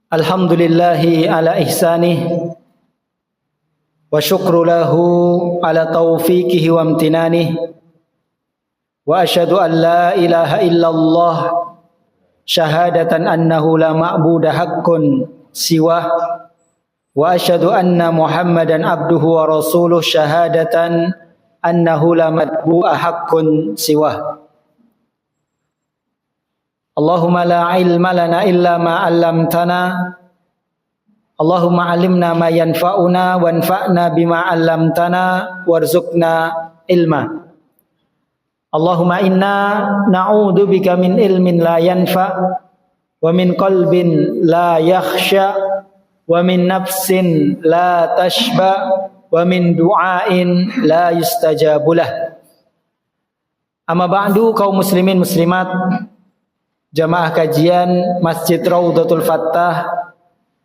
Alhamdulillahi ala ihsanih wa syukru lahu ala taufiqihi wa amtinanih wa asyhadu an la ilaha illallah syahadatan annahu la ma'buda haqqun siwah wa asyhadu anna Muhammadan abduhu wa rasuluh syahadatan annahu la matbu'a haqqun siwah. Allahumma la ilma lana illa ma 'allamtana. Allahumma 'allimna ma yanfa'una wanfa'na bima 'allamtana warzuqna ilma. Allahumma inna na'udzu bika min ilmin la yanfa' wa min qalbin la yakhsha wa min nafsin la tashba wa min du'ain la yustajabulah. Amma ba'du, kaum muslimin muslimat, jamaah kajian Masjid Raudhatul Fattah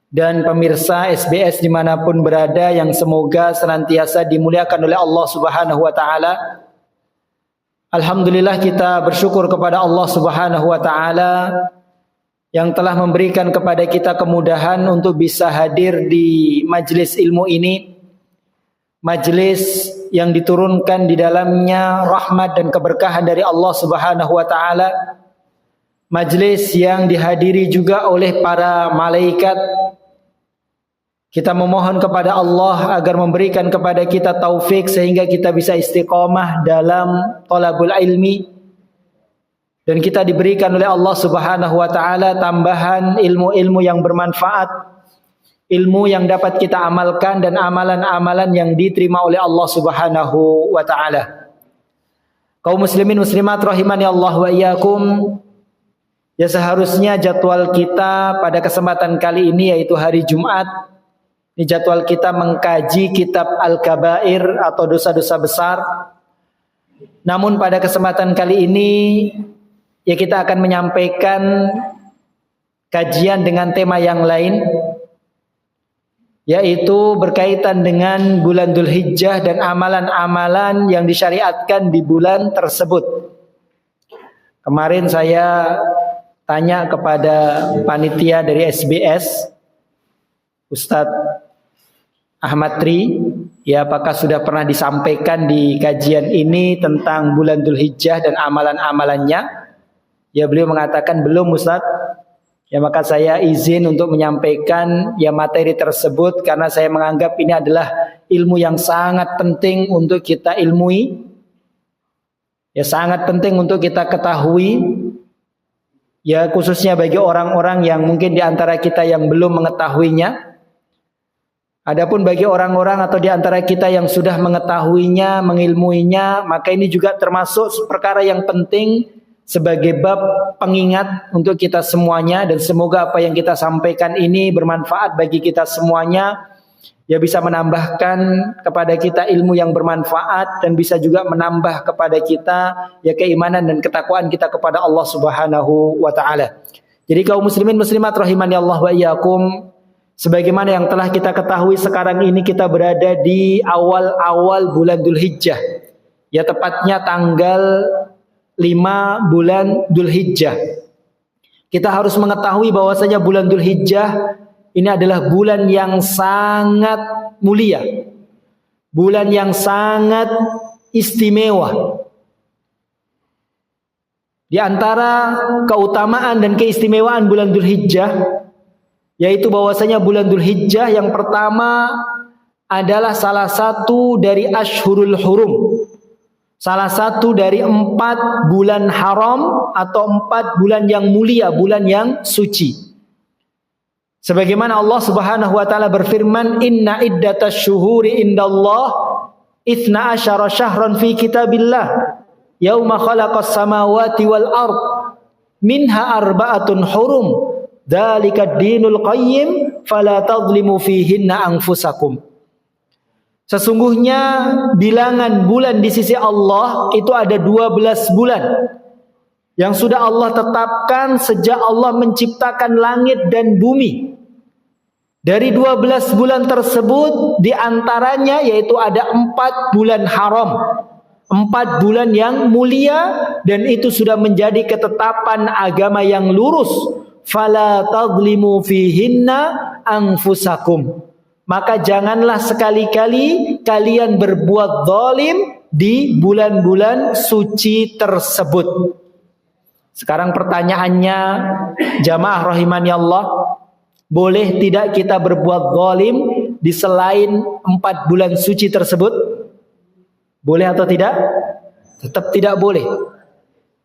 dan pemirsa SBS dimanapun berada yang semoga senantiasa dimuliakan oleh Allah Subhanahu wa Ta'ala. Alhamdulillah, kita bersyukur kepada Allah Subhanahu wa Ta'ala yang telah memberikan kepada kita kemudahan untuk bisa hadir di majelis ilmu ini, majelis yang diturunkan di dalamnya rahmat dan keberkahan dari Allah Subhanahu wa Ta'ala, majelis yang dihadiri juga oleh para malaikat. Kita memohon kepada Allah agar memberikan kepada kita taufik sehingga kita bisa istiqomah dalam thalabul ilmi, dan kita diberikan oleh Allah Subhanahu wa Ta'ala tambahan ilmu-ilmu yang bermanfaat, ilmu yang dapat kita amalkan dan amalan-amalan yang diterima oleh Allah Subhanahu wa Ta'ala. Kaum muslimin muslimat rahimani Allah wa iyyakum. Ya, seharusnya jadwal kita pada kesempatan kali ini, yaitu hari Jumat, ini jadwal kita mengkaji kitab Al-Kabair atau dosa-dosa besar. Namun pada kesempatan kali ini ya kita akan menyampaikan kajian dengan tema yang lain, yaitu berkaitan dengan bulan Dzulhijjah dan amalan-amalan yang disyariatkan di bulan tersebut. Kemarin saya tanya kepada panitia dari SBS, Ustadz Ahmad Tri, ya apakah sudah pernah disampaikan di kajian ini tentang bulan Dzulhijjah dan amalan-amalannya? Ya, beliau mengatakan belum Ustadz. Ya, maka saya izin untuk menyampaikan ya materi tersebut karena saya menganggap ini adalah ilmu yang sangat penting untuk kita ilmui. Ya, sangat penting untuk kita ketahui. Ya, khususnya bagi orang-orang yang mungkin di antara kita yang belum mengetahuinya. Adapun bagi orang-orang atau di antara kita yang sudah mengetahuinya, mengilmuinya, maka ini juga termasuk perkara yang penting sebagai bab pengingat untuk kita semuanya, dan semoga apa yang kita sampaikan ini bermanfaat bagi kita semuanya. Ya, bisa menambahkan kepada kita ilmu yang bermanfaat dan bisa juga menambah kepada kita ya keimanan dan ketakwaan kita kepada Allah Subhanahu wa Ta'ala. Jadi kaum muslimin muslimat rahimani Allah wa iyyakum, sebagaimana yang telah kita ketahui sekarang ini kita berada di awal-awal bulan Dzulhijjah. Ya, tepatnya tanggal 5 bulan Dzulhijjah. Kita harus mengetahui bahwasanya bulan Dzulhijjah ini adalah bulan yang sangat mulia, bulan yang sangat istimewa. Di antara keutamaan dan keistimewaan bulan Dzulhijjah, yaitu bahwasanya bulan Dzulhijjah yang pertama adalah salah satu dari Ashhurul Hurum, salah satu dari 4 bulan haram atau 4 bulan yang mulia, bulan yang suci. Sebagaimana Allah Subhanahu wa Ta'ala berfirman, "Inna iddatasy syuhuri indallah 12 syahran fi kitabillah yauma khalaqas samawati wal ard minha arba'atun hurum dzalikad dinul qayyim fala tadhlimu fihinna anfusakum." Sesungguhnya bilangan bulan di sisi Allah itu ada 12 bulan yang sudah Allah tetapkan sejak Allah menciptakan langit dan bumi. Dari 12 bulan tersebut, di antaranya yaitu ada 4 bulan haram, 4 bulan yang mulia, dan itu sudah menjadi ketetapan agama yang lurus fala tadlimu fihinna anfusakum. Maka janganlah sekali-kali kalian berbuat zalim di bulan-bulan suci tersebut. Sekarang pertanyaannya, jamaah rahimani Allah, boleh tidak kita berbuat zalim di selain 4 bulan suci tersebut? Boleh atau tidak? Tetap tidak boleh.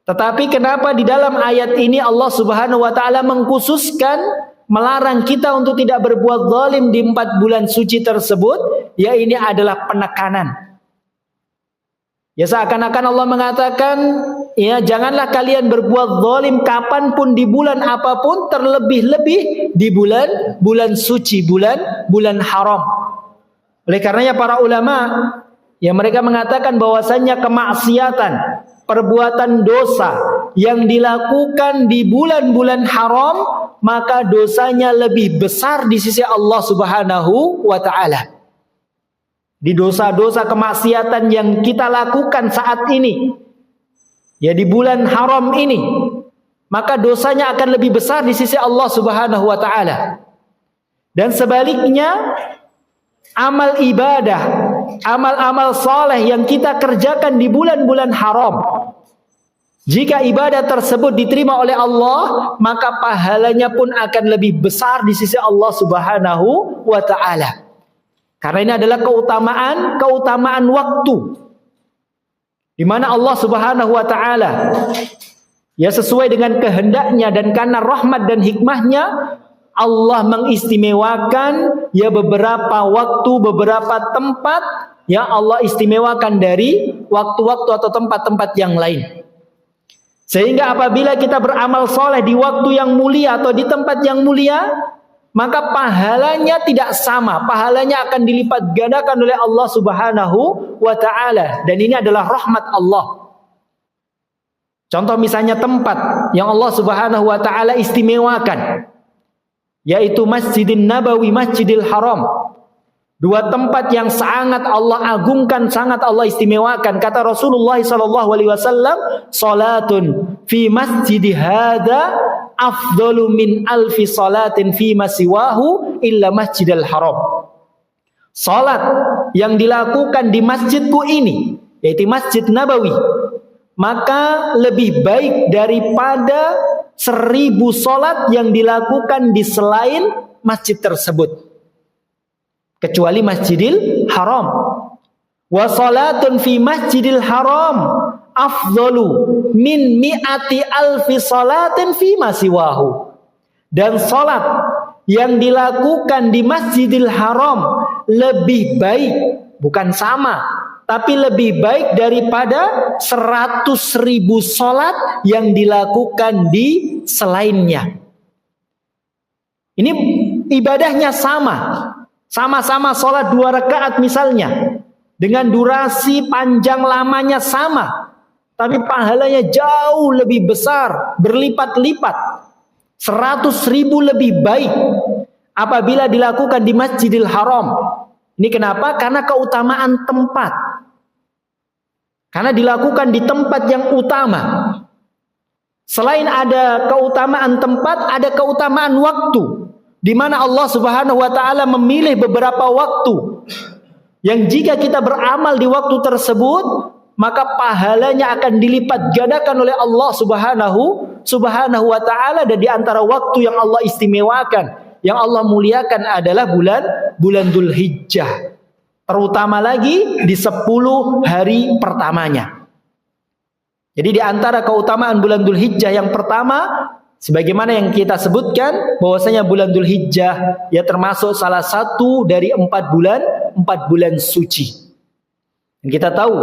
Tetapi kenapa di dalam ayat ini Allah Subhanahu wa taala mengkhususkan melarang kita untuk tidak berbuat zalim di 4 bulan suci tersebut? Ya, ini adalah penekanan. Ya, seakan-akan Allah mengatakan, ya, janganlah kalian berbuat zalim kapanpun di bulan apapun, terlebih-lebih di bulan suci, bulan haram. Oleh karenanya para ulama, ya, mereka mengatakan bahwasannya kemaksiatan, perbuatan dosa yang dilakukan di bulan-bulan haram, maka dosanya lebih besar di sisi Allah Subhanahu wa taala. Di dosa-dosa kemaksiatan yang kita lakukan saat ini, ya, di bulan haram ini, maka dosanya akan lebih besar di sisi Allah Subhanahu wa taala. Dan sebaliknya, amal ibadah, amal-amal saleh yang kita kerjakan di bulan-bulan haram, jika ibadah tersebut diterima oleh Allah, maka pahalanya pun akan lebih besar di sisi Allah Subhanahu wa taala. Karena ini adalah keutamaan waktu, di mana Allah Subhanahu wa taala, ya, sesuai dengan kehendaknya dan karena rahmat dan hikmahnya, Allah mengistimewakan, ya, beberapa waktu, beberapa tempat, ya, Allah istimewakan dari waktu-waktu atau tempat-tempat yang lain. Sehingga apabila kita beramal soleh di waktu yang mulia atau di tempat yang mulia, maka pahalanya tidak sama. Pahalanya akan dilipat gandakan oleh Allah Subhanahu wa taala, dan ini adalah rahmat Allah. Contoh misalnya tempat yang Allah Subhanahu wa taala istimewakan, yaitu Masjidin Nabawi, Masjidil Haram. Dua tempat yang sangat Allah agungkan, sangat Allah istimewakan. Kata Rasulullah SAW, salatun fi masjidi hadza afdalu min alfi salatin fi masiwahu illa Masjidil Haram. Salat yang dilakukan di masjidku ini, yaitu Masjid Nabawi, maka lebih baik daripada 1000 salat yang dilakukan di selain masjid tersebut, kecuali Masjidil Haram. Wa salatun fi Masjidil Haram afdalu min mi'ati alfi salatin fi masiwahu. Dan salat yang dilakukan di Masjidil Haram lebih baik, bukan sama, tapi lebih baik daripada 100.000 salat yang dilakukan di selainnya. Ini ibadahnya sama-sama salat 2 rakaat misalnya, dengan durasi panjang lamanya sama, tapi pahalanya jauh lebih besar, berlipat-lipat, 100.000 lebih baik apabila dilakukan di Masjidil Haram. Ini kenapa? Karena keutamaan tempat. Karena dilakukan di tempat yang utama. Selain ada keutamaan tempat, ada keutamaan waktu, di mana Allah Subhanahu wa taala memilih beberapa waktu yang jika kita beramal di waktu tersebut, maka pahalanya akan dilipat gandakan oleh Allah Subhanahu wa taala. Dan di antara waktu yang Allah istimewakan, yang Allah muliakan adalah bulan Dzulhijjah, terutama lagi di 10 hari pertamanya. Jadi di antara keutamaan bulan Dzulhijjah yang pertama, sebagaimana yang kita sebutkan, bahwasanya bulan Dzulhijjah, ya, termasuk salah satu dari 4 bulan suci. Dan kita tahu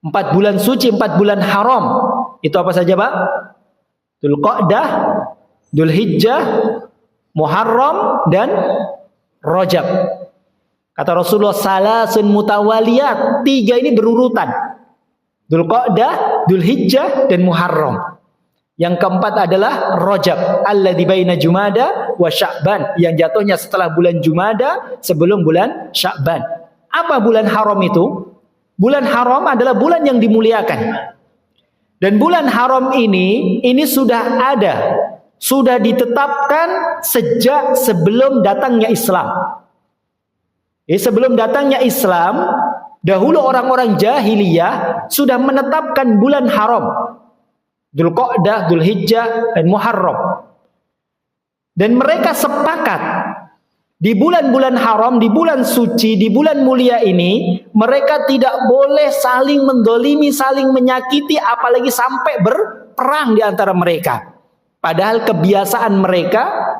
4 bulan suci, 4 bulan haram itu apa saja, Pak? Dzulqa'dah, Dzulhijjah, Muharram, dan Rajab. Kata Rasulullah, salasun mutawaliyat, 3 ini berurutan. Dzulqa'dah, Dzulhijjah, dan Muharram. Yang keempat adalah Rajab, alladzi baina Jumada wa Sya'ban, yang jatuhnya setelah bulan Jumada, sebelum bulan Sya'ban. Apa bulan haram itu? Bulan haram adalah bulan yang dimuliakan. Dan bulan haram ini sudah ada sudah ditetapkan sejak sebelum datangnya Islam. Sebelum datangnya Islam, dahulu orang-orang jahiliyah sudah menetapkan bulan haram, Dzulqa'dah, Dzulhijjah, dan Muharram. Dan mereka sepakat di bulan-bulan haram, di bulan suci, di bulan mulia ini, mereka tidak boleh saling mendolimi, saling menyakiti, apalagi sampai berperang di antara mereka. Padahal kebiasaan mereka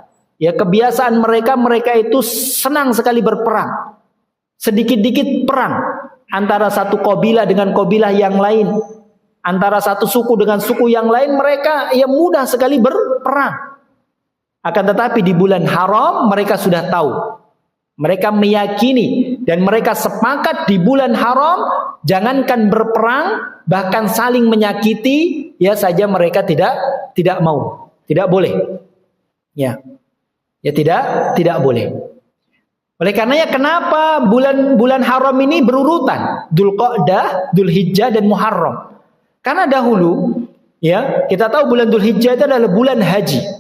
itu senang sekali berperang. Sedikit-dikit perang antara satu kabilah dengan kabilah yang lain, antara satu suku dengan suku yang lain, mereka mudah sekali berperang. Akan tetapi di bulan haram mereka sudah tahu, mereka meyakini dan mereka sepakat di bulan haram jangankan berperang, bahkan saling menyakiti saja mereka tidak mau, tidak boleh. Tidak boleh. Oleh karenanya kenapa bulan haram ini berurutan, Dzulqa'dah, Dzulhijjah, dan Muharram? Karena dahulu kita tahu bulan Dzulhijjah itu adalah bulan haji.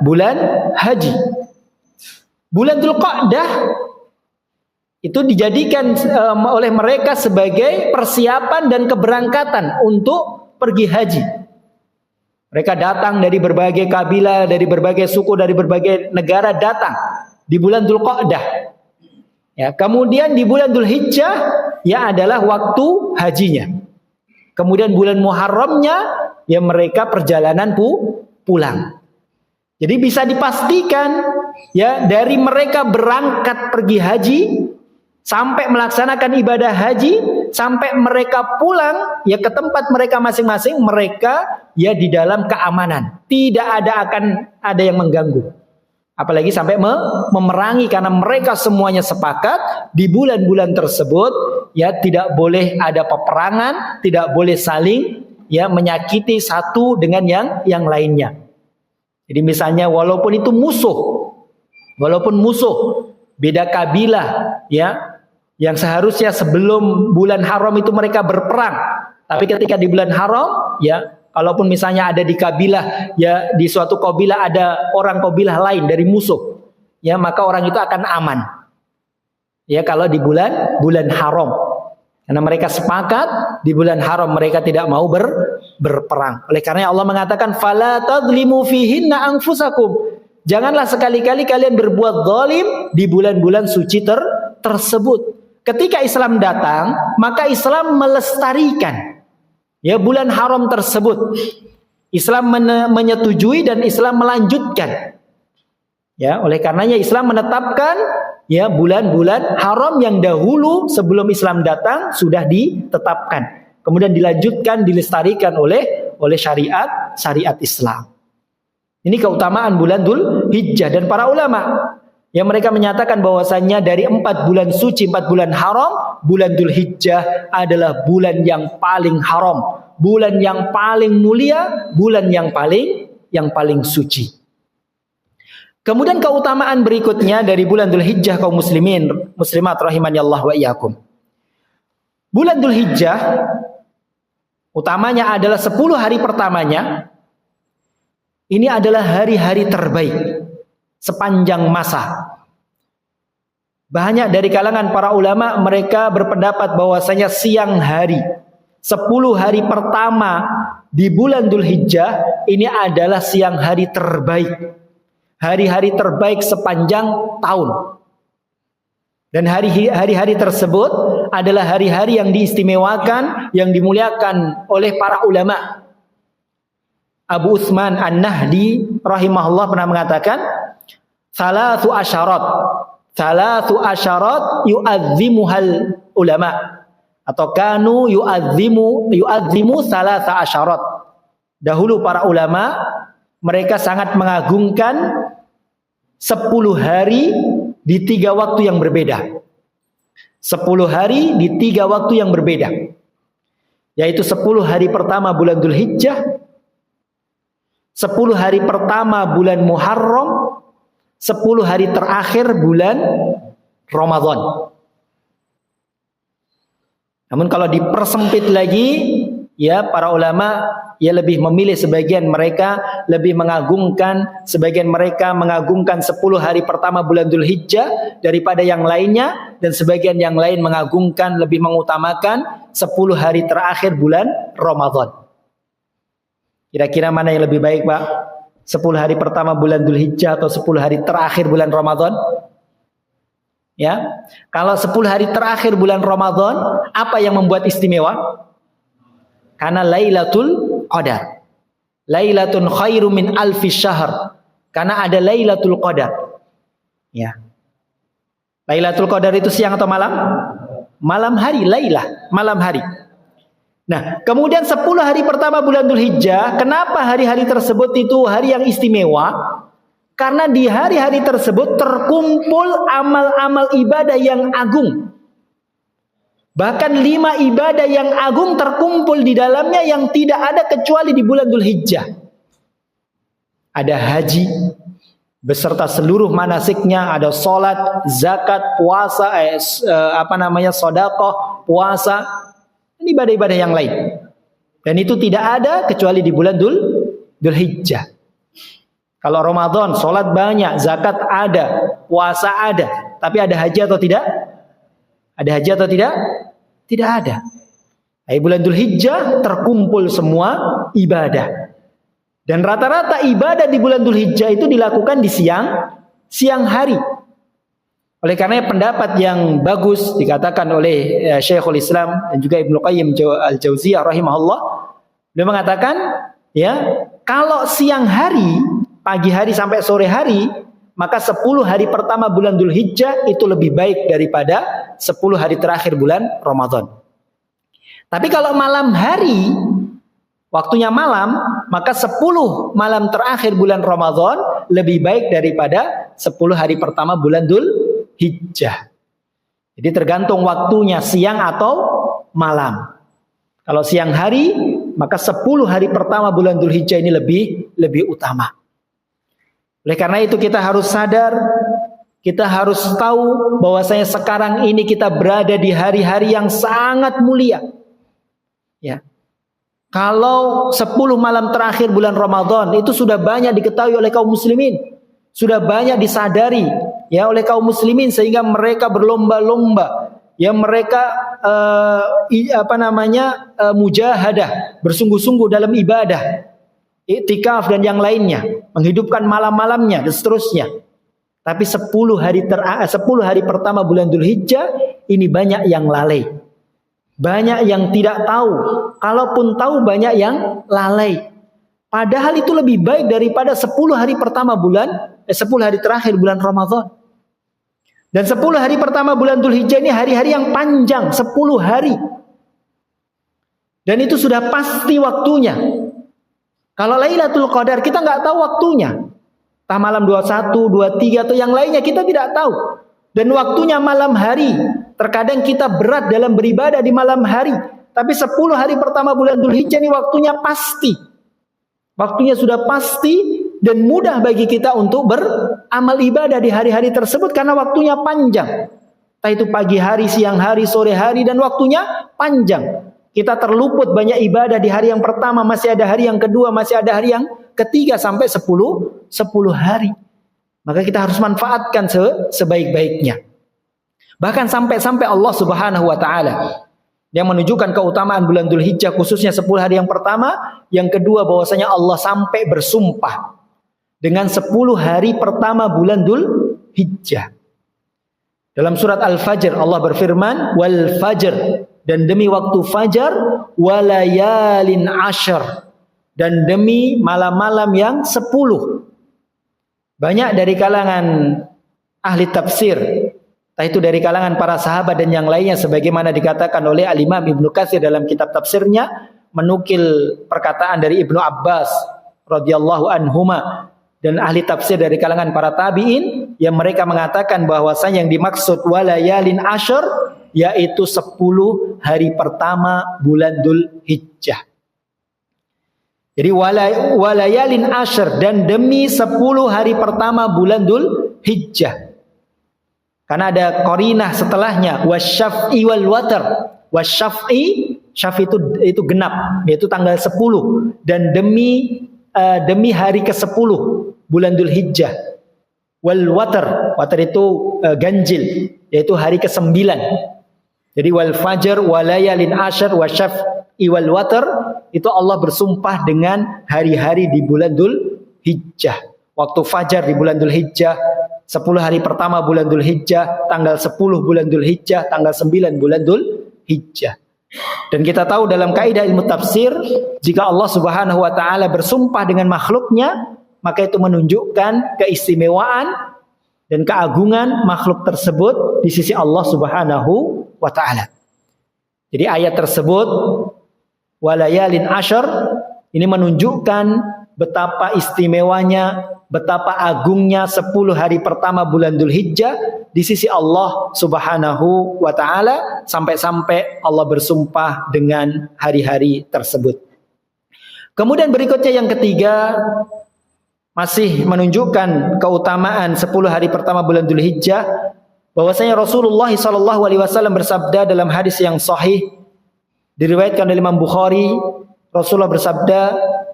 Bulan haji. Bulan Dzulqa'dah itu dijadikan oleh mereka sebagai persiapan dan keberangkatan untuk pergi haji. Mereka datang dari berbagai kabilah, dari berbagai suku, dari berbagai negara datang di bulan Dzulqa'dah. Kemudian di bulan Dzulhijjah adalah waktu hajinya. Kemudian bulan Muharramnya mereka perjalanan pulang. Jadi bisa dipastikan dari mereka berangkat pergi haji sampai melaksanakan ibadah haji sampai mereka pulang ke tempat mereka masing-masing, mereka di dalam keamanan. Tidak akan ada yang mengganggu. Apalagi sampai memerangi, karena mereka semuanya sepakat di bulan-bulan tersebut tidak boleh ada peperangan, tidak boleh saling menyakiti satu dengan yang lainnya. Jadi misalnya walaupun musuh beda kabilah yang seharusnya sebelum bulan haram itu mereka berperang, tapi ketika di bulan haram kalaupun misalnya ada di kabilah di suatu kabilah ada orang kabilah lain dari musuh maka orang itu akan aman kalau di bulan haram, karena mereka sepakat di bulan haram mereka tidak mau berperang. Oleh karena Allah mengatakan fala tadlimu fihinna anfusakum, janganlah sekali-kali kalian berbuat zalim di bulan-bulan suci tersebut. Ketika Islam datang, maka Islam melestarikan bulan haram tersebut. Islam menyetujui dan Islam melanjutkan. Oleh karenanya Islam menetapkan bulan-bulan haram yang dahulu sebelum Islam datang sudah ditetapkan. Kemudian dilanjutkan, dilestarikan oleh syariat Islam. Ini keutamaan bulan Dzulhijjah, dan para ulama mereka menyatakan bahwasanya dari 4 bulan suci, 4 bulan haram, bulan Dzulhijjah adalah bulan yang paling haram, bulan yang paling mulia, bulan yang paling suci. Kemudian keutamaan berikutnya dari bulan Dzulhijjah, kaum muslimin muslimat rahimani Allah wa iyyakum. Bulan Dzulhijjah utamanya adalah 10 hari pertamanya. Ini adalah hari-hari terbaik sepanjang masa. Banyak dari kalangan para ulama mereka berpendapat bahwasanya siang hari 10 hari pertama di bulan Dzulhijjah ini adalah siang hari terbaik. Hari-hari terbaik sepanjang tahun. Dan hari-hari tersebut adalah hari-hari yang diistimewakan, yang dimuliakan oleh para ulama. Abu Utsman An-Nahdi rahimahullah pernah mengatakan, Thalathu asyarat yu'azzimuhal ulama, atau kanu yu'azzimu thalatha asyarat. Dahulu para ulama mereka sangat mengagungkan 10 hari di 3 waktu yang berbeda. 10 hari di 3 waktu yang berbeda. Yaitu 10 hari pertama bulan Dzulhijjah, 10 hari pertama bulan Muharram, 10 hari terakhir bulan Ramadan. Namun kalau dipersempit lagi, ya para ulama ya lebih memilih sebagian mereka lebih mengagungkan 10 hari pertama bulan Dzulhijjah daripada yang lainnya, dan sebagian yang lain mengagungkan lebih mengutamakan 10 hari terakhir bulan Ramadan. Kira-kira mana yang lebih baik, Pak? 10 hari pertama bulan Dzulhijjah atau 10 hari terakhir bulan Ramadan? Ya. Kalau 10 hari terakhir bulan Ramadan, apa yang membuat istimewa? Karena Lailatul Qadar. Lailatun khairu min alfi syahr. Karena ada Lailatul Qadar. Ya. Lailatul Qadar itu siang atau malam? Malam hari, lailah, malam hari. Nah, kemudian 10 hari pertama bulan Dzulhijjah, kenapa hari-hari tersebut itu hari yang istimewa? Karena di hari-hari tersebut terkumpul amal-amal ibadah yang agung. Bahkan 5 ibadah yang agung terkumpul di dalamnya yang tidak ada kecuali di bulan Dzulhijjah. Ada haji beserta seluruh manasiknya, ada sholat, zakat, puasa, sedekah, puasa, ini ibadah-ibadah yang lain. Dan itu tidak ada kecuali di bulan Dzulhijjah. Kalau Ramadan, sholat banyak, zakat ada, puasa ada, tapi ada haji atau tidak? Ada haji atau tidak? Tidak ada. Di bulan Dzulhijjah terkumpul semua ibadah. Dan rata-rata ibadah di bulan Dzulhijjah itu dilakukan di siang hari. Oleh karena pendapat yang bagus dikatakan oleh Syekhul Islam dan juga Ibnu Qayyim al-Jauziyah rahimahullah, beliau mengatakan, ya, kalau siang hari, pagi hari sampai sore hari, maka 10 hari pertama bulan Dzulhijjah itu lebih baik daripada 10 hari terakhir bulan Ramadan. Tapi kalau malam hari, waktunya malam, maka 10 malam terakhir bulan Ramadan lebih baik daripada 10 hari pertama bulan Dzulhijjah. Jadi tergantung waktunya, siang atau malam. Kalau siang hari, maka 10 hari pertama bulan Dzulhijjah ini lebih utama. Oleh karena itu kita harus sadar, kita harus tahu bahwasanya sekarang ini kita berada di hari-hari yang sangat mulia. Ya. Kalau 10 malam terakhir bulan Ramadan itu sudah banyak diketahui oleh kaum muslimin, sudah banyak disadari ya oleh kaum muslimin, sehingga mereka berlomba-lomba, ya mereka mujahadah, bersungguh-sungguh dalam ibadah, iktikaf dan yang lainnya, menghidupkan malam-malamnya dan seterusnya. Tapi 10 hari pertama bulan Dzulhijjah ini banyak yang lalai, banyak yang tidak tahu, kalaupun tahu banyak yang lalai. Padahal itu lebih baik daripada 10 hari pertama 10 hari terakhir bulan Ramadan. Dan 10 hari pertama bulan Dzulhijjah ini hari-hari yang panjang, 10 hari. Dan itu sudah pasti waktunya. Kalau Lailatul Qadar kita nggak tahu waktunya. Entah malam 21, 23 atau yang lainnya kita tidak tahu. Dan waktunya malam hari. Terkadang kita berat dalam beribadah di malam hari. Tapi 10 hari pertama bulan Dzulhijjah ini waktunya pasti. Waktunya sudah pasti dan mudah bagi kita untuk beramal ibadah di hari-hari tersebut karena waktunya panjang. Entah itu pagi hari, siang hari, sore hari, dan waktunya panjang. Kita terluput banyak ibadah di hari yang pertama, masih ada hari yang kedua, masih ada hari yang ketiga sampai 10 hari. Maka kita harus manfaatkan sebaik-baiknya. Bahkan sampai Allah Subhanahu wa taala yang menunjukkan keutamaan bulan Dzulhijjah khususnya 10 hari yang pertama, yang kedua bahwasanya Allah sampai bersumpah dengan 10 hari pertama bulan Dzulhijjah. Dalam surat Al-Fajr Allah berfirman, wal fajr, dan demi waktu fajar, walayalin ashar, dan demi malam-malam yang 10. Banyak dari kalangan ahli tafsir, entah itu dari kalangan para sahabat dan yang lainnya, sebagaimana dikatakan oleh Al-Imam Ibnu Katsir dalam kitab tafsirnya, menukil perkataan dari Ibnu Abbas radhiyallahu anhuma dan ahli tafsir dari kalangan para tabi'in, yang mereka mengatakan bahwasanya yang dimaksud walayalin ashar yaitu 10 hari pertama bulan Dzulhijjah. Jadi walayalin ashar, dan demi 10 hari pertama bulan Dzulhijjah. Karena ada qarinah setelahnya, wasyaf'i wal watar. Wasyaf'i Syaf itu genap, yaitu tanggal 10, dan demi hari ke-10 bulan Dzulhijjah. Wal watar itu ganjil, yaitu hari ke-9. Jadi wal fajr walayalin asyr wasyaf'i wal watar, itu Allah bersumpah dengan hari-hari di bulan Dzulhijjah. Waktu fajar di bulan Dzulhijjah, 10 hari pertama bulan Dzulhijjah, tanggal 10 bulan Dzulhijjah, tanggal 9 bulan Dzulhijjah. Dan kita tahu dalam kaidah ilmu tafsir, jika Allah Subhanahu wa taala bersumpah dengan makhluknya, maka itu menunjukkan keistimewaan dan keagungan makhluk tersebut di sisi Allah Subhanahu wa taala. Jadi ayat tersebut walayalin asyr ini menunjukkan betapa istimewanya, betapa agungnya 10 hari pertama bulan Dzulhijjah di sisi Allah Subhanahu wa taala, sampai-sampai Allah bersumpah dengan hari-hari tersebut. Kemudian berikutnya yang ketiga, masih menunjukkan keutamaan 10 hari pertama bulan Dzulhijjah, bahwasanya Rasulullah SAW bersabda dalam hadis yang sahih diriwayatkan oleh Imam Bukhari. Rasulullah bersabda,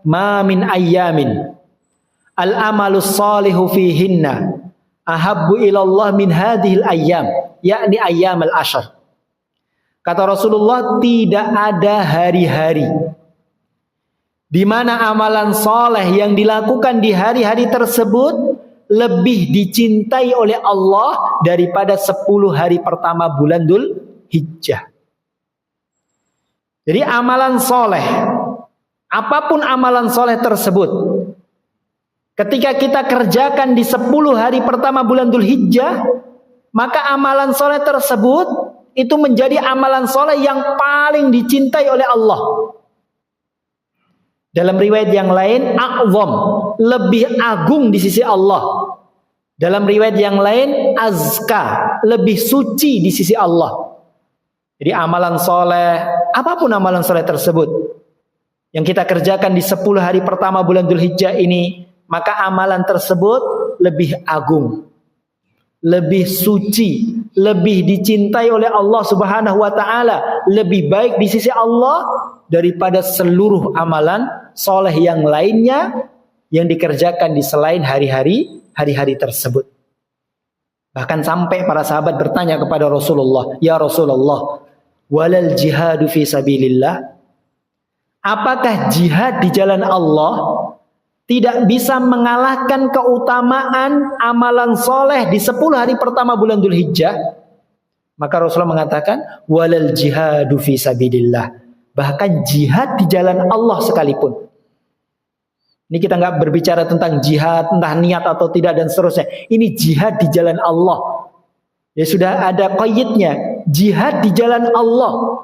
"Ma min ayyamin al-amalus salihu fihinna ahabbu ilallah min hadhil ayyam," yakni ayyam al-ashr. Kata Rasulullah, tidak ada hari-hari di mana amalan soleh yang dilakukan di hari-hari tersebut lebih dicintai oleh Allah daripada 10 hari pertama bulan Dzulhijjah. Jadi amalan soleh, apapun amalan soleh tersebut, ketika kita kerjakan di 10 hari pertama bulan Dzulhijjah, maka amalan soleh tersebut itu menjadi amalan soleh yang paling dicintai oleh Allah. Dalam riwayat yang lain, a'zam, lebih agung di sisi Allah. Dalam riwayat yang lain, azka, lebih suci di sisi Allah. Jadi amalan soleh, apapun amalan soleh tersebut yang kita kerjakan di 10 hari pertama bulan Dzulhijjah ini, maka amalan tersebut lebih agung, lebih suci, lebih dicintai oleh Allah Subhanahu wa taala, lebih baik di sisi Allah daripada seluruh amalan soleh yang lainnya yang dikerjakan di selain hari-hari tersebut. Bahkan sampai para sahabat bertanya kepada Rasulullah, "Ya Rasulullah, walal jihadu fi sabilillah?" Apakah jihad di jalan Allah tidak bisa mengalahkan keutamaan amalan soleh di 10 hari pertama bulan Dzulhijjah? Maka Rasulullah mengatakan, "Walal jihadu fi sabilillah." Bahkan jihad di jalan Allah sekalipun. Ini kita nggak berbicara tentang jihad, entah niat atau tidak dan seterusnya. Ini jihad di jalan Allah. Ya sudah ada qayyidnya. Jihad di jalan Allah.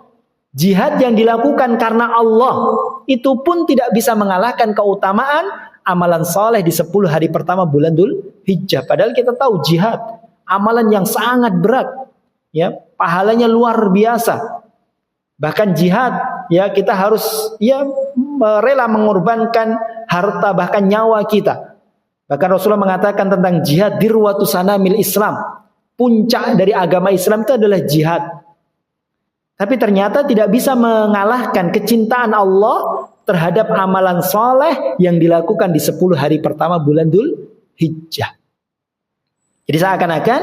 Jihad yang dilakukan karena Allah. Itu pun tidak bisa mengalahkan keutamaan amalan soleh di 10 hari pertama bulan Dzulhijjah. Padahal kita tahu jihad, amalan yang sangat berat. Ya, pahalanya luar biasa. Bahkan jihad, ya kita harus rela mengorbankan harta bahkan nyawa kita. Bahkan Rasulullah mengatakan tentang jihad, dirwatu sanamil Islam, puncak dari agama Islam itu adalah jihad. Tapi ternyata tidak bisa mengalahkan kecintaan Allah terhadap amalan soleh yang dilakukan di 10 hari pertama bulan Dzulhijjah. Jadi seakan-akan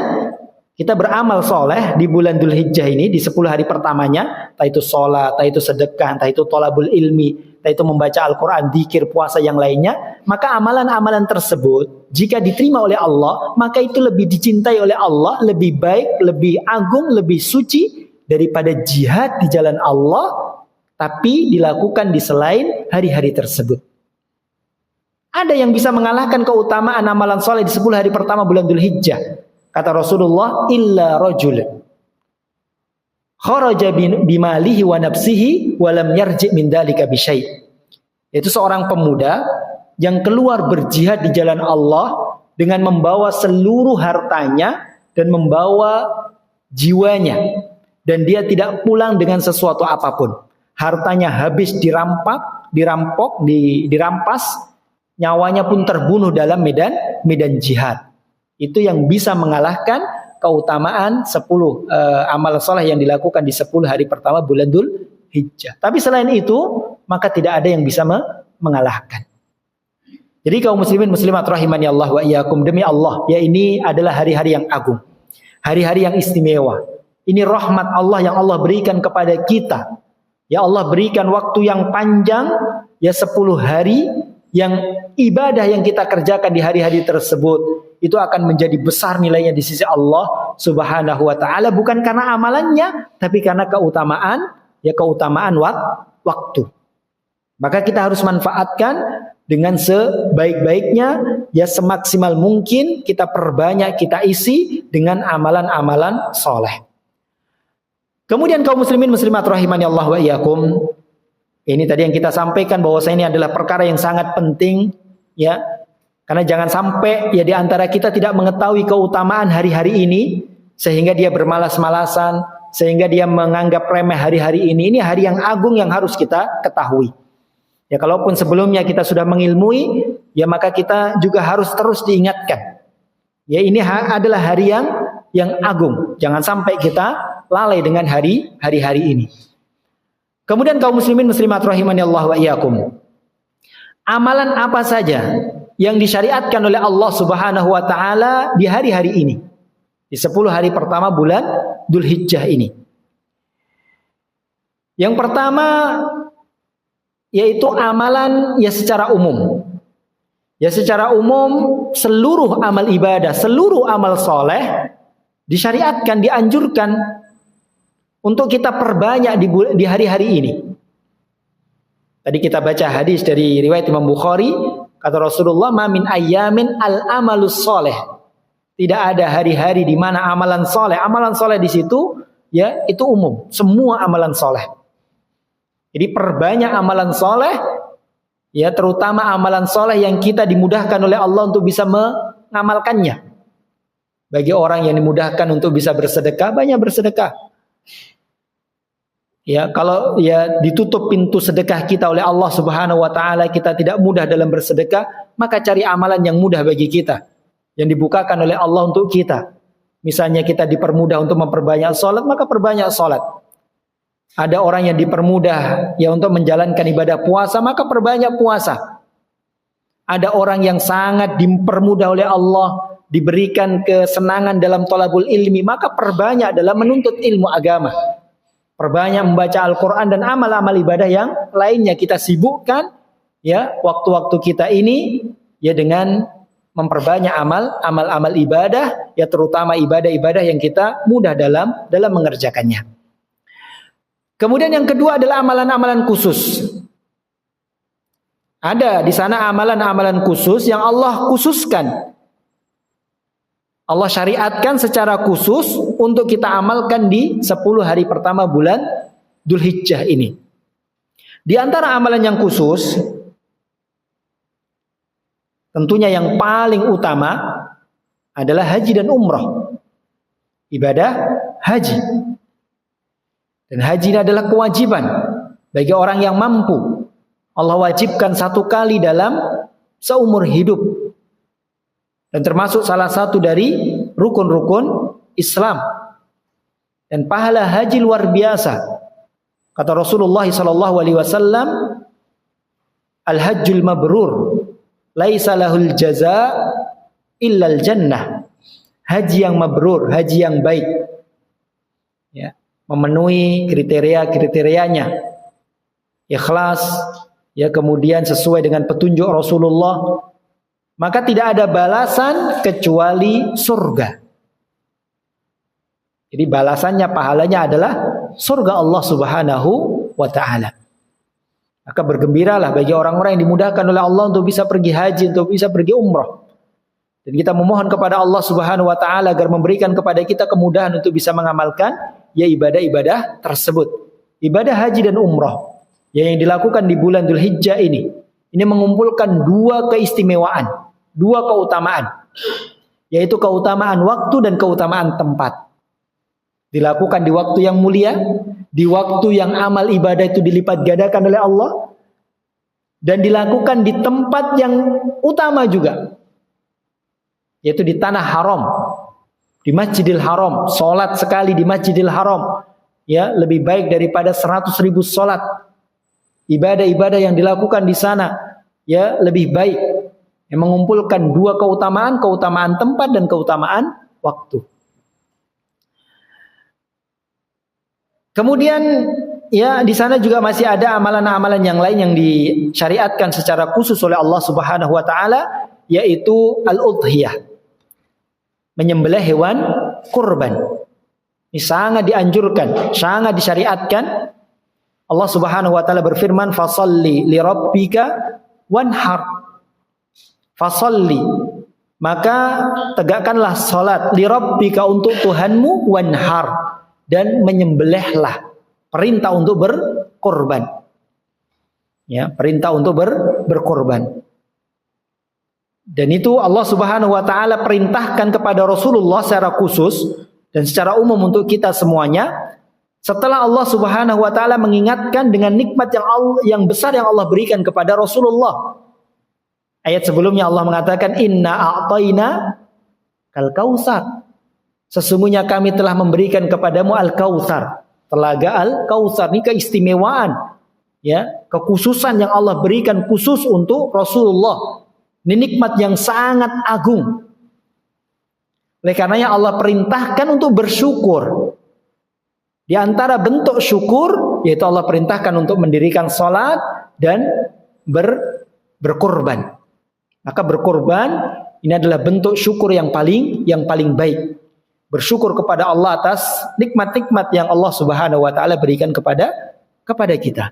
kita beramal soleh di bulan Dzulhijjah ini, di 10 hari pertamanya, entah itu sholat, entah itu sedekah, entah itu thalabul ilmi, entah itu membaca Al-Quran, dzikir, puasa yang lainnya, maka amalan-amalan tersebut jika diterima oleh Allah, maka itu lebih dicintai oleh Allah, lebih baik, lebih agung, lebih suci daripada jihad di jalan Allah, tapi dilakukan di selain hari-hari tersebut. Ada yang bisa mengalahkan keutamaan amalan soleh di 10 hari pertama bulan Dzulhijjah. Kata Rasulullah, illa rajul kharaja bimalihi wa nafsihi wa lam yarji' min dzalika bi syai'. Itu seorang pemuda yang keluar berjihad di jalan Allah dengan membawa seluruh hartanya dan membawa jiwanya, dan dia tidak pulang dengan sesuatu apapun. Hartanya habis dirampas, nyawanya pun terbunuh dalam medan jihad. Itu yang bisa mengalahkan keutamaan 10 amal soleh yang dilakukan di 10 hari pertama bulan Hijjah. Tapi selain itu, maka tidak ada yang bisa mengalahkan. Jadi kaum muslimin muslimat rahimani Allah wa iyyakum, demi Allah, ya ini adalah hari-hari yang agung. Hari-hari yang istimewa. Ini rahmat Allah yang Allah berikan kepada kita. Ya Allah berikan waktu yang panjang, ya 10 hari yang ibadah yang kita kerjakan di hari-hari tersebut itu akan menjadi besar nilainya di sisi Allah Subhanahu wa taala, bukan karena amalannya tapi karena keutamaan waktu. Maka kita harus manfaatkan dengan sebaik-baiknya, ya semaksimal mungkin kita perbanyak, kita isi dengan amalan-amalan soleh. Kemudian kaum muslimin muslimat rahimani Allah wa iyyakum, ini tadi yang kita sampaikan bahwa ini adalah perkara yang sangat penting, ya. Karena jangan sampai ya di antara kita tidak mengetahui keutamaan hari-hari ini sehingga dia bermalas-malasan, sehingga dia menganggap remeh hari-hari ini. Ini hari yang agung yang harus kita ketahui. Ya kalaupun sebelumnya kita sudah mengilmui, ya maka kita juga harus terus diingatkan. Ya ini adalah hari yang agung. Jangan sampai kita lalai dengan hari-hari ini. Kemudian kaum muslimin muslimat rahimani Allah wa iyyakum. Amalan apa saja yang disyariatkan oleh Allah Subhanahu wa taala di hari-hari ini? Di 10 hari pertama bulan Dzulhijjah ini. Yang pertama yaitu amalan ya secara umum. Ya secara umum seluruh amal ibadah, seluruh amal soleh disyariatkan, dianjurkan untuk kita perbanyak di hari-hari ini. Tadi kita baca hadis dari riwayat Imam Bukhari, kata Rasulullah, "Ma min ayyamin al-amalus soleh." Tidak ada hari-hari di mana amalan soleh di situ ya itu umum, semua amalan soleh. Jadi perbanyak amalan soleh, ya terutama amalan soleh yang kita dimudahkan oleh Allah untuk bisa mengamalkannya. Bagi orang yang dimudahkan untuk bisa bersedekah, banyak bersedekah. Ya, kalau ya ditutup pintu sedekah kita oleh Allah Subhanahu wa taala, kita tidak mudah dalam bersedekah, maka cari amalan yang mudah bagi kita, yang dibukakan oleh Allah untuk kita. Misalnya kita dipermudah untuk memperbanyak salat, maka perbanyak salat. Ada orang yang dipermudah ya untuk menjalankan ibadah puasa, maka perbanyak puasa. Ada orang yang sangat dipermudah oleh Allah, diberikan kesenangan dalam thalabul ilmi, maka perbanyak dalam menuntut ilmu agama. Perbanyak membaca Al-Quran dan amal-amal ibadah yang lainnya. Kita sibukkan ya waktu-waktu kita ini ya dengan memperbanyak amal-amal ibadah, ya terutama ibadah-ibadah yang kita mudah dalam mengerjakannya. Kemudian yang kedua adalah amalan-amalan khusus. Ada di sana amalan-amalan khusus yang Allah khususkan. Allah syariatkan secara khusus untuk kita amalkan di 10 hari pertama bulan Dzulhijjah ini. Di antara amalan yang khusus, tentunya yang paling utama adalah haji dan umrah. Ibadah haji. Dan haji ini adalah kewajiban bagi orang yang mampu. Allah wajibkan 1 kali dalam seumur hidup. Dan termasuk salah satu dari rukun-rukun Islam. Dan pahala haji luar biasa. Kata Rasulullah SAW, "Al-hajjul mabrur, laisa lahul jaza illal jannah." Haji yang mabrur, haji yang baik, ya, memenuhi kriteria-kriterianya, ikhlas, ya kemudian sesuai dengan petunjuk Rasulullah, maka tidak ada balasan kecuali surga. Jadi balasannya, pahalanya adalah surga Allah Subhanahu wa ta'ala. Maka bergembiralah bagi orang-orang yang dimudahkan oleh Allah untuk bisa pergi haji, untuk bisa pergi umrah. Dan kita memohon kepada Allah Subhanahu wa ta'ala agar memberikan kepada kita kemudahan untuk bisa mengamalkan ya ibadah-ibadah tersebut. Ibadah haji dan umrah yang dilakukan di bulan Dzulhijjah ini mengumpulkan 2 keistimewaan, 2 keutamaan, yaitu keutamaan waktu dan keutamaan tempat. Dilakukan di waktu yang mulia, di waktu yang amal ibadah itu dilipat gandakan oleh Allah, dan dilakukan di tempat yang utama juga, yaitu di tanah haram, di Masjidil Haram. Salat sekali di Masjidil Haram ya lebih baik daripada 100.000 salat. Ibadah-ibadah yang dilakukan di sana ya lebih baik, yang mengumpulkan dua keutamaan, keutamaan tempat dan keutamaan waktu. Kemudian ya di sana juga masih ada amalan-amalan yang lain yang disyariatkan secara khusus oleh Allah Subhanahu wa taala, yaitu al-udhiyah. Menyembelih hewan kurban. Ini sangat dianjurkan, sangat disyariatkan. Allah Subhanahu wa taala berfirman, "Fasholli li rabbika wanhar." Fasholli, maka tegakkanlah salat, li rabbika, untuk Tuhanmu, wanhar, dan menyembelihlah. Perintah untuk berkorban. Ya, perintah untuk berkorban. Dan itu Allah Subhanahu wa taala perintahkan kepada Rasulullah secara khusus dan secara umum untuk kita semuanya. Setelah Allah Subhanahu wa taala mengingatkan dengan nikmat yang besar yang Allah berikan kepada Rasulullah. Ayat sebelumnya Allah mengatakan, "Inna a'tayna kal kautsar." Sesungguhnya kami telah memberikan kepadamu al-kautsar. Telaga al-kautsar, ini keistimewaan, ya, kekhususan yang Allah berikan khusus untuk Rasulullah. Ini nikmat yang sangat agung. Oleh karenanya Allah perintahkan untuk bersyukur. Di antara bentuk syukur yaitu Allah perintahkan untuk mendirikan salat dan berkorban. Maka berkorban ini adalah bentuk syukur yang paling baik. Bersyukur kepada Allah atas nikmat-nikmat yang Allah Subhanahu wa taala berikan kepada kita.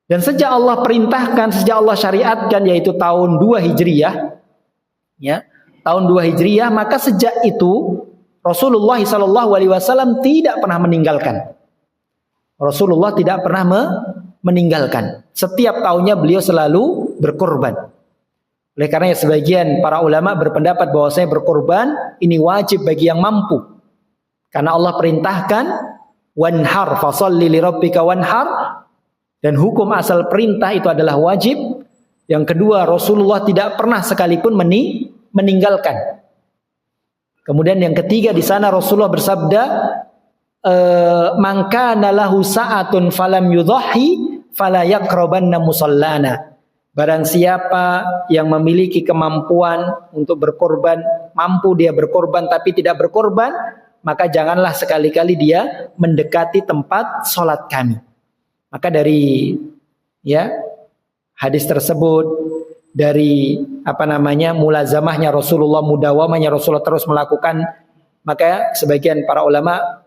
Dan sejak Allah perintahkan, sejak Allah syariatkan, yaitu tahun 2 Hijriyah, ya, tahun 2 Hijriyah, maka sejak itu Rasulullah SAW tidak pernah meninggalkan. Rasulullah tidak pernah meninggalkan. Setiap tahunnya beliau selalu berkorban. Oleh karena sebagian para ulama berpendapat bahwasanya berkorban ini wajib bagi yang mampu. Karena Allah perintahkan, wanhar, fasholli li rabbika wanhar, dan hukum asal perintah itu adalah wajib. Yang kedua, Rasulullah tidak pernah sekalipun meninggalkan. Kemudian yang ketiga, di sana Rasulullah bersabda, "Man kana lahu sa'atun falam yudhahi fala yaqrabanna musallana." Barang siapa yang memiliki kemampuan untuk berkorban, mampu dia berkorban tapi tidak berkorban, maka janganlah sekali-kali dia mendekati tempat sholat kami. Maka dari hadis tersebut, dari mulazamahnya Rasulullah, mudawamahnya Rasulullah terus melakukan, maka sebagian para ulama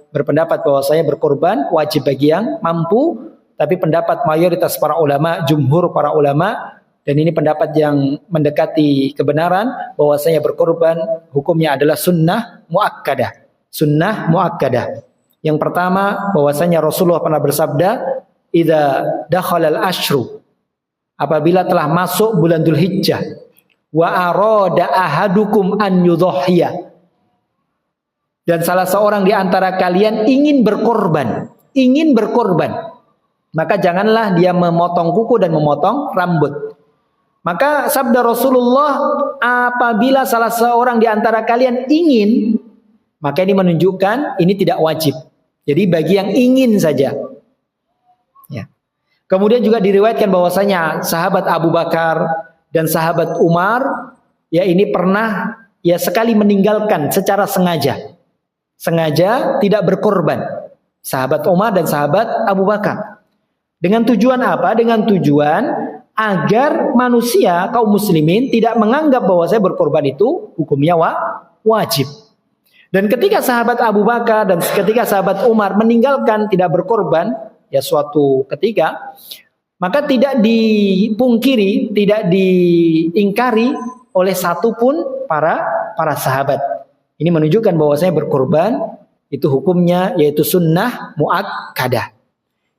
berpendapat bahwasanya berkorban wajib bagi yang mampu. Tapi pendapat mayoritas para ulama, jumhur para ulama, dan ini pendapat yang mendekati kebenaran, bahwasanya berkorban hukumnya adalah sunnah muakkadah. Sunnah muakkadah. Yang pertama, bahwasanya Rasulullah pernah bersabda, "Idza dakhalal asyru," apabila telah masuk bulan Dzulhijjah, "wa arada ahadukum an yudhhiya," dan salah seorang di antara kalian ingin berkorban, maka janganlah dia memotong kuku dan memotong rambut. Maka sabda Rasulullah, apabila salah seorang di antara kalian ingin, maka ini menunjukkan ini tidak wajib. Jadi bagi yang ingin saja. Ya. Kemudian juga diriwayatkan bahwasanya sahabat Abu Bakar dan sahabat Umar, ini pernah sekali meninggalkan secara sengaja tidak berkorban. Sahabat Umar dan sahabat Abu Bakar. Dengan tujuan apa? Dengan tujuan agar manusia, kaum muslimin, tidak menganggap bahwa saya berkorban itu hukumnya wajib. Dan ketika sahabat Abu Bakar dan ketika sahabat Umar meninggalkan tidak berkorban, suatu ketika, maka tidak dipungkiri, tidak diingkari oleh satupun para sahabat. Ini menunjukkan bahwa saya berkorban itu hukumnya yaitu sunnah muakkadah.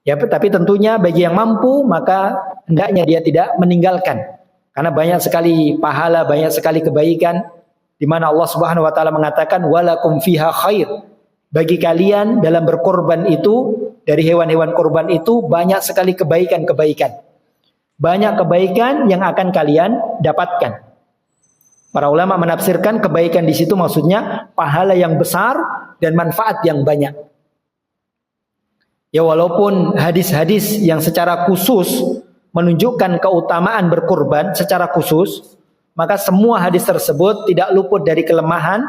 Tapi tentunya bagi yang mampu maka hendaknya dia tidak meninggalkan. Karena banyak sekali pahala, banyak sekali kebaikan di mana Allah Subhanahu wa taala mengatakan walakum fiha khair. Bagi kalian dalam berkorban itu, dari hewan-hewan korban itu banyak sekali kebaikan-kebaikan. Banyak kebaikan yang akan kalian dapatkan. Para ulama menafsirkan kebaikan di situ maksudnya pahala yang besar dan manfaat yang banyak. Ya walaupun hadis-hadis yang secara khusus menunjukkan keutamaan berkorban secara khusus, maka semua hadis tersebut tidak luput dari kelemahan.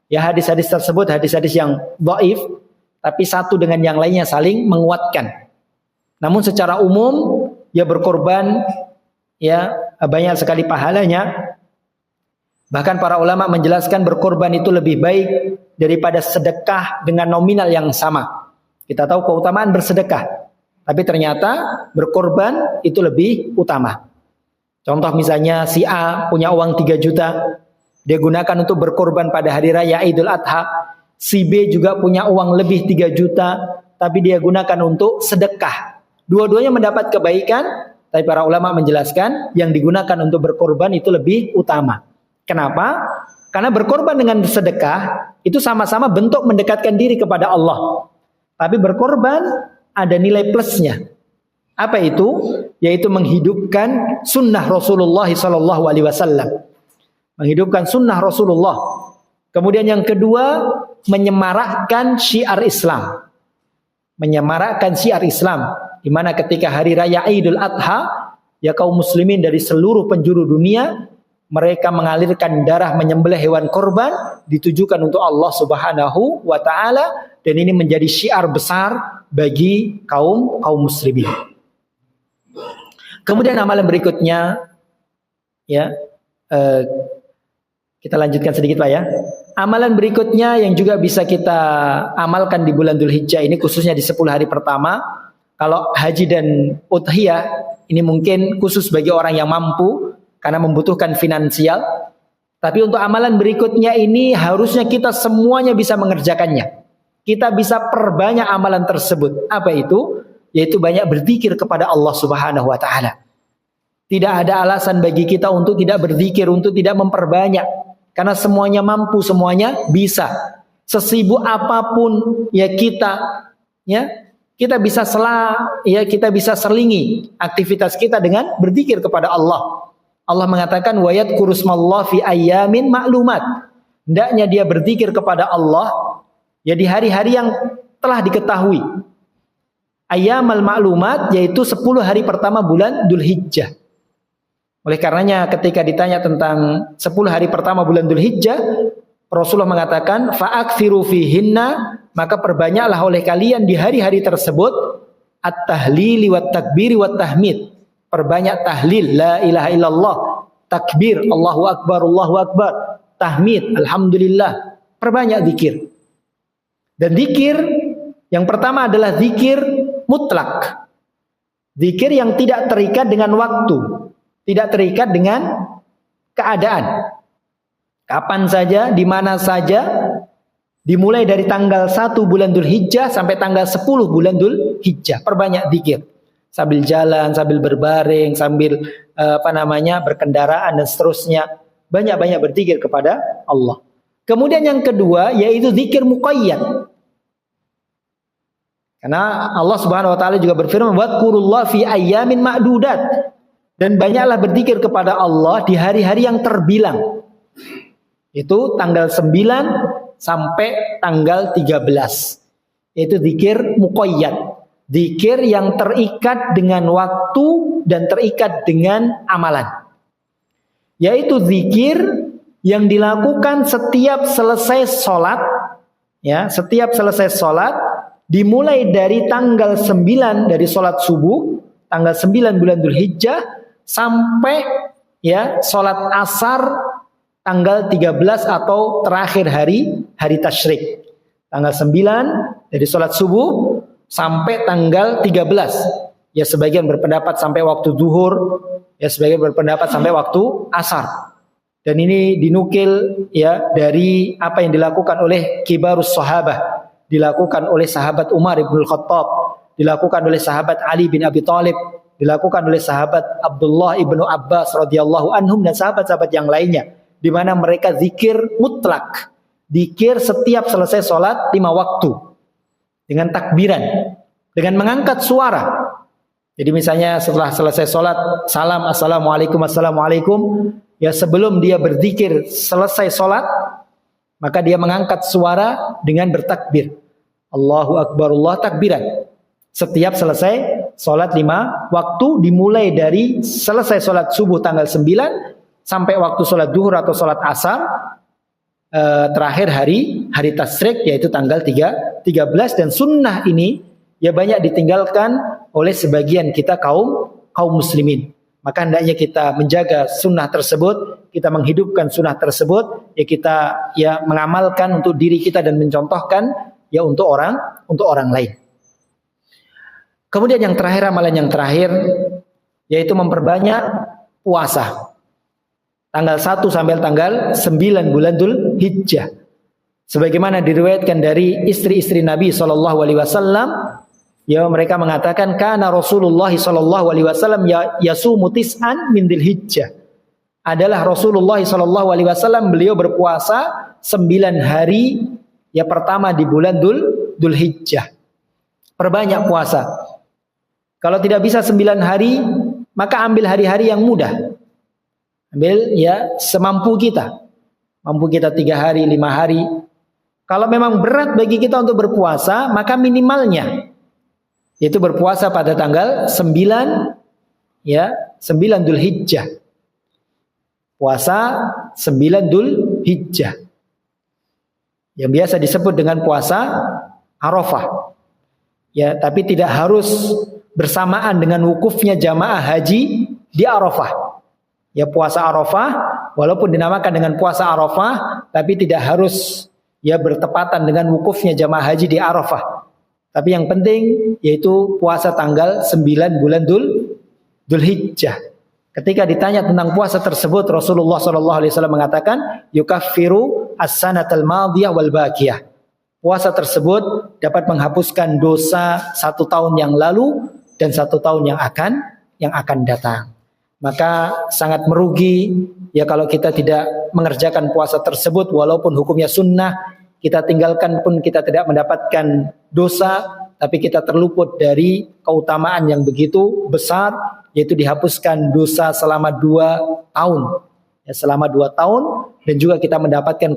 Ya hadis-hadis tersebut hadis-hadis yang dhaif, tapi satu dengan yang lainnya saling menguatkan. Namun secara umum ya berkorban ya banyak sekali pahalanya. Bahkan para ulama menjelaskan berkorban itu lebih baik daripada sedekah dengan nominal yang sama. Kita tahu keutamaan bersedekah, tapi ternyata berkorban itu lebih utama. Contoh misalnya si A punya uang 3 juta, dia gunakan untuk berkorban pada hari raya Idul Adha. Si B juga punya uang lebih 3 juta, tapi dia gunakan untuk sedekah. Dua-duanya mendapat kebaikan, tapi para ulama menjelaskan yang digunakan untuk berkorban itu lebih utama. Kenapa? Karena berkorban dengan sedekah itu sama-sama bentuk mendekatkan diri kepada Allah. Tapi berkorban ada nilai plusnya. Apa itu? Yaitu menghidupkan sunnah Rasulullah SAW. Menghidupkan sunnah Rasulullah. Kemudian yang kedua, menyemarakkan syiar Islam. Menyemarakkan syiar Islam. Di mana ketika hari raya Idul Adha, ya kaum muslimin dari seluruh penjuru dunia, mereka mengalirkan darah menyembelih hewan korban ditujukan untuk Allah Subhanahu wa taala, dan ini menjadi syiar besar bagi kaum muslimin. Kemudian amalan berikutnya ya kita lanjutkan sedikit Pak ya. Amalan berikutnya yang juga bisa kita amalkan di bulan Dzulhijjah ini khususnya di 10 hari pertama. Kalau haji dan udhiyah ini mungkin khusus bagi orang yang mampu karena membutuhkan finansial. Tapi untuk amalan berikutnya ini harusnya kita semuanya bisa mengerjakannya. Kita bisa perbanyak amalan tersebut. Apa itu? Yaitu banyak berzikir kepada Allah Subhanahu wa taala. Tidak ada alasan bagi kita untuk tidak berzikir, untuk tidak memperbanyak. Karena semuanya mampu, semuanya bisa. Sesibuk apapun ya kita bisa kita bisa selingi aktivitas kita dengan berzikir kepada Allah. Allah mengatakan wa yadhkurusmallah fi ayyamin ma'lumat. Hendaknya dia berzikir kepada Allah ya di hari-hari yang telah diketahui. Ayyamal ma'lumat yaitu 10 hari pertama bulan Dzulhijjah. Oleh karenanya ketika ditanya tentang 10 hari pertama bulan Dzulhijjah, Rasulullah mengatakan fa'akthiru fihinna, maka perbanyaklah oleh kalian di hari-hari tersebut at-tahlili wat takbiri wat tahmid. Perbanyak tahlil la ilaha illallah, takbir Allahu akbar, tahmid alhamdulillah. Perbanyak zikir. Dan zikir yang pertama adalah zikir mutlak. Zikir yang tidak terikat dengan waktu, tidak terikat dengan keadaan. Kapan saja, di mana saja, dimulai dari tanggal 1 bulan Dzulhijjah sampai tanggal 10 bulan Dzulhijjah. Perbanyak zikir. Sambil jalan, sambil berbaring, sambil berkendaraan dan seterusnya. Banyak-banyak berzikir kepada Allah. Kemudian yang kedua yaitu zikir muqayyad. Karena Allah Subhanahu wa taala juga berfirman wadhkurullah fi ayyamin ma'dudat. Dan banyaklah berzikir kepada Allah di hari-hari yang terbilang. Itu tanggal 9 sampai tanggal 13. Itu zikir muqayyad. Zikir yang terikat dengan waktu dan terikat dengan amalan. Yaitu zikir yang dilakukan setiap selesai sholat. Ya, setiap selesai sholat. Dimulai dari tanggal 9 dari sholat subuh. Tanggal 9 bulan Dzulhijjah. Sampai ya sholat asar tanggal 13 atau terakhir hari tasyrik. Tanggal 9 dari sholat subuh sampai tanggal 13. Ya sebagian berpendapat sampai waktu zuhur, ya sebagian berpendapat sampai waktu asar. Dan ini dinukil ya dari apa yang dilakukan oleh kibarus sahabah, dilakukan oleh sahabat Umar ibn Khattab, dilakukan oleh sahabat Ali bin Abi Thalib, dilakukan oleh sahabat Abdullah ibnu Abbas radhiyallahu anhum dan sahabat-sahabat yang lainnya, di mana mereka zikir mutlak, zikir setiap selesai sholat 5 waktu dengan takbiran, dengan mengangkat suara. Jadi misalnya setelah selesai sholat, salam assalamualaikum, ya sebelum dia berzikir selesai sholat, maka dia mengangkat suara dengan bertakbir, Allahu akbar, Allah takbiran. setiap selesai sholat 5 waktu, dimulai dari selesai sholat subuh tanggal 9 sampai waktu sholat duhur atau sholat asar, terakhir hari tasyrik yaitu tanggal 13. Dan sunnah ini ya banyak ditinggalkan oleh sebagian kita kaum muslimin. Maka hendaknya kita menjaga sunnah tersebut, kita menghidupkan sunnah tersebut, ya kita ya mengamalkan untuk diri kita dan mencontohkan ya untuk orang lain. Kemudian yang terakhir, amalan yang terakhir yaitu memperbanyak puasa. Tanggal 1 sampai tanggal 9 bulan Dzul Hijjah. Sebagaimana diriwayatkan dari istri-istri Nabi SAW, ya mereka mengatakan kana Rasulullah SAW yasumu tis'an min Dzul Hijjah. Adalah Rasulullah SAW, beliau berpuasa 9 hari ya pertama di bulan Dzul Hijjah. Perbanyak puasa. Kalau tidak bisa 9 hari, maka ambil hari-hari yang mudah. Ambil ya semampu kita. Mampu kita 3 hari, 5 hari. Kalau memang berat bagi kita untuk berpuasa, maka minimalnya yaitu berpuasa pada tanggal 9 Dzul Hijjah. Puasa 9 Dzul Hijjah. Yang biasa disebut dengan puasa Arafah. Ya, tapi tidak harus bersamaan dengan wukufnya jamaah haji di Arafah. Ya, puasa Arafah walaupun dinamakan dengan puasa Arafah, tapi tidak harus ya bertepatan dengan wukufnya jamaah haji di Arafah. Tapi yang penting yaitu puasa tanggal 9 bulan Dzul Hijjah. Ketika ditanya tentang puasa tersebut, Rasulullah SAW mengatakan yukaffiru as-sanatal madiyah wal baqiyah. Puasa tersebut dapat menghapuskan dosa 1 tahun yang lalu dan 1 tahun yang akan datang. Maka sangat merugi ya kalau kita tidak mengerjakan puasa tersebut, walaupun hukumnya sunnah, kita tinggalkan pun kita tidak mendapatkan dosa, tapi kita terluput dari keutamaan yang begitu besar, yaitu dihapuskan dosa selama 2 tahun. Ya, selama 2 tahun, dan juga kita mendapatkan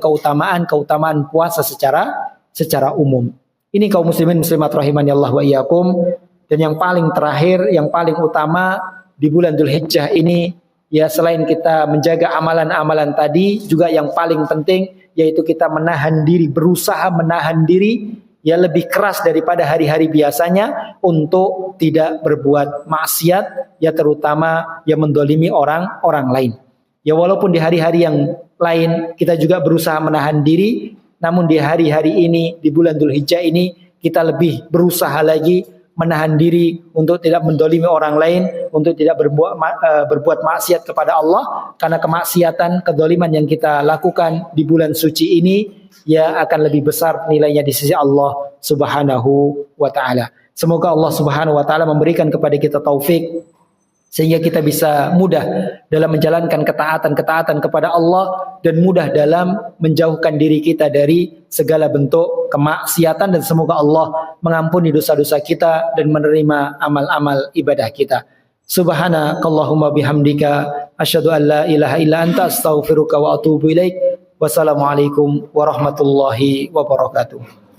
keutamaan puasa secara umum. Ini kaum muslimin muslimat rahimani Allah wa iyyakum. Dan yang paling terakhir, yang paling utama di bulan Dzul Hijjah ini, ya selain kita menjaga amalan-amalan tadi, juga yang paling penting yaitu kita menahan diri, berusaha menahan diri ya lebih keras daripada hari-hari biasanya untuk tidak berbuat maksiat, ya terutama ya mendolimi orang lain. Ya walaupun di hari-hari yang lain kita juga berusaha menahan diri, namun di hari-hari ini, di bulan Dzul Hijjah ini, kita lebih berusaha lagi menahan diri untuk tidak mendolimi orang lain, untuk tidak berbuat maksiat kepada Allah, karena kemaksiatan, kedoliman yang kita lakukan di bulan suci ini ya akan lebih besar nilainya di sisi Allah Subhanahu wa taala. Semoga Allah Subhanahu wa taala memberikan kepada kita taufik sehingga kita bisa mudah dalam menjalankan ketaatan kepada Allah dan mudah dalam menjauhkan diri kita dari segala bentuk kemaksiatan, dan semoga Allah mengampuni dosa-dosa kita dan menerima amal-amal ibadah kita. Subhanakallahumma bihamdika asyhadu an la ilaha illa anta astaghfiruka wa atubu ilaik. Wassalamualaikum warahmatullahi wabarakatuh.